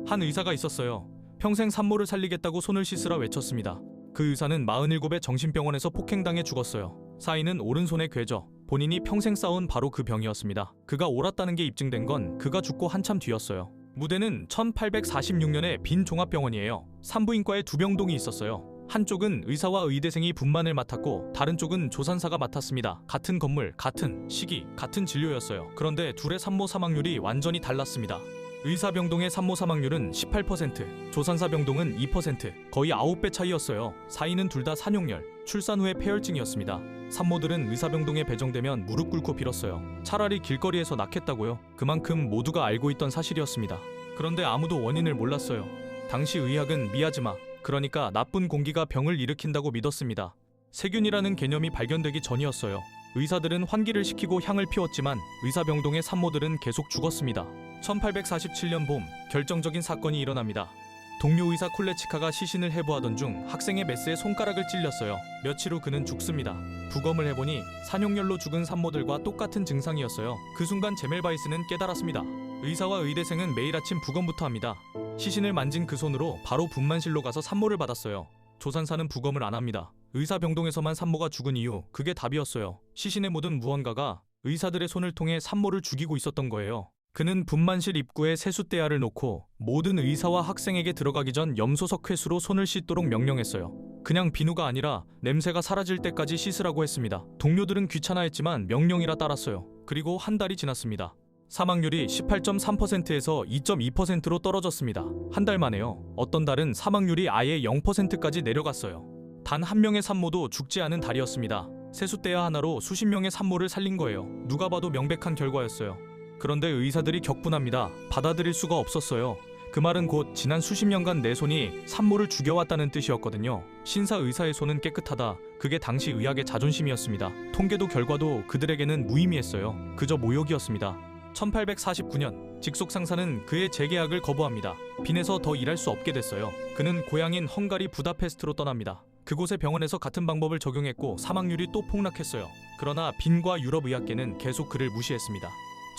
한 의사가 있었어요. 평생 산모를 살리겠다고 손을 씻으라 외쳤습니다. 그 의사는 47의 정신병원에서 폭행당해 죽었어요. 사인은 오른손에 궤저, 본인이 평생 쌓은 바로 그 병이었습니다. 그가 옳았다는 게 입증된 건 그가 죽고 한참 뒤였어요. 무대는 1846년에 빈 종합병원이에요. 산부인과에 두 병동이 있었어요. 한쪽은 의사와 의대생이 분만을 맡았고 다른 쪽은 조산사가 맡았습니다. 같은 건물, 같은 시기, 같은 진료였어요. 그런데 둘의 산모 사망률이 완전히 달랐습니다. 의사병동의 산모 사망률은 18%, 조산사병동은 2%, 거의 9배 차이였어요. 사인은 둘 다 산용열, 출산 후에 폐혈증이었습니다. 산모들은 의사병동에 배정되면 무릎 꿇고 빌었어요. 차라리 길거리에서 낳겠다고요. 그만큼 모두가 알고 있던 사실이었습니다. 그런데 아무도 원인을 몰랐어요. 당시 의학은 미아즈마, 그러니까 나쁜 공기가 병을 일으킨다고 믿었습니다. 세균이라는 개념이 발견되기 전이었어요. 의사들은 환기를 시키고 향을 피웠지만 의사병동의 산모들은 계속 죽었습니다. 1847년 봄, 결정적인 사건이 일어납니다. 동료 의사 콜레치카가 시신을 해부하던 중 학생의 메스에 손가락을 찔렸어요. 며칠 후 그는 죽습니다. 부검을 해보니 산용열로 죽은 산모들과 똑같은 증상이었어요. 그 순간 제멜바이스는 깨달았습니다. 의사와 의대생은 매일 아침 부검부터 합니다. 시신을 만진 그 손으로 바로 분만실로 가서 산모를 받았어요. 조산사는 부검을 안 합니다. 의사병동에서만 산모가 죽은 이유, 그게 답이었어요. 시신에 묻은 무언가가 의사들의 손을 통해 산모를 죽이고 있었던 거예요. 그는 분만실 입구에 세숫대야를 놓고 모든 의사와 학생에게 들어가기 전 염소석 회수로 손을 씻도록 명령했어요. 그냥 비누가 아니라 냄새가 사라질 때까지 씻으라고 했습니다. 동료들은 귀찮아했지만 명령이라 따랐어요. 그리고 한 달이 지났습니다. 사망률이 18.3%에서 2.2%로 떨어졌습니다. 한 달 만에요. 어떤 달은 사망률이 아예 0%까지 내려갔어요. 단 한 명의 산모도 죽지 않은 달이었습니다. 세숫대야 하나로 수십 명의 산모를 살린 거예요. 누가 봐도 명백한 결과였어요. 그런데 의사들이 격분합니다. 받아들일 수가 없었어요. 그 말은 곧 지난 수십 년간 내 손이 산모를 죽여왔다는 뜻이었거든요. 신사 의사의 손은 깨끗하다. 그게 당시 의학의 자존심이었습니다. 통계도 결과도 그들에게는 무의미했어요. 그저 모욕이었습니다. 1849년 직속 상사는 그의 재계약을 거부합니다. 빈에서 더 일할 수 없게 됐어요. 그는 고향인 헝가리 부다페스트로 떠납니다. 그곳의 병원에서 같은 방법을 적용했고 사망률이 또 폭락했어요. 그러나 빈과 유럽 의학계는 계속 그를 무시했습니다.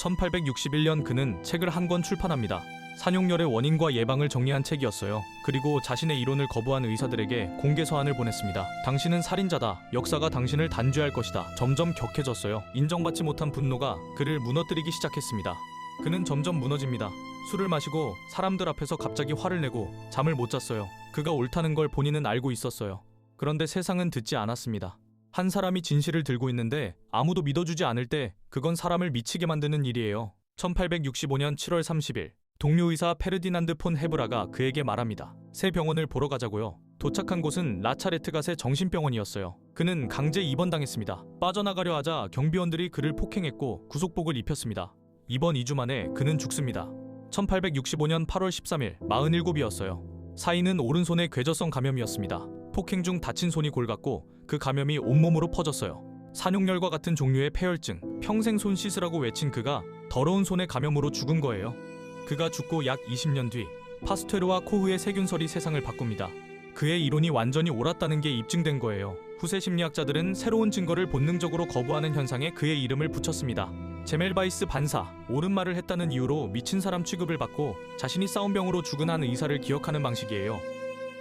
1861년 그는 책을 한 권 출판합니다. 산용열의 원인과 예방을 정리한 책이었어요. 그리고 자신의 이론을 거부한 의사들에게 공개 서한을 보냈습니다. 당신은 살인자다. 역사가 당신을 단죄할 것이다. 점점 격해졌어요. 인정받지 못한 분노가 그를 무너뜨리기 시작했습니다. 그는 점점 무너집니다. 술을 마시고 사람들 앞에서 갑자기 화를 내고 잠을 못 잤어요. 그가 옳다는 걸 본인은 알고 있었어요. 그런데 세상은 듣지 않았습니다. 한 사람이 진실을 들고 있는데 아무도 믿어주지 않을 때 그건 사람을 미치게 만드는 일이에요. 1865년 7월 30일 동료 의사 페르디난드 폰 헤브라가 그에게 말합니다. 새 병원을 보러 가자고요. 도착한 곳은 라차레트갓의 정신병원이었어요. 그는 강제 입원당했습니다. 빠져나가려 하자 경비원들이 그를 폭행했고 구속복을 입혔습니다. 입원 2주 만에 그는 죽습니다. 1865년 8월 13일 47이었어요. 사인은 오른손에 궤저성 감염이었습니다. 폭행 중 다친 손이 골갔고 그 감염이 온몸으로 퍼졌어요. 산용열과 같은 종류의 폐혈증, 평생 손 씻으라고 외친 그가 더러운 손의 감염으로 죽은 거예요. 그가 죽고 약 20년 뒤 파스테르와 코흐의 세균설이 세상을 바꿉니다. 그의 이론이 완전히 옳았다는 게 입증된 거예요. 후세 심리학자들은 새로운 증거를 본능적으로 거부하는 현상에 그의 이름을 붙였습니다. 제멜바이스 반사, 옳은 말을 했다는 이유로 미친 사람 취급을 받고 자신이 싸운 병으로 죽은 한 의사를 기억하는 방식이에요.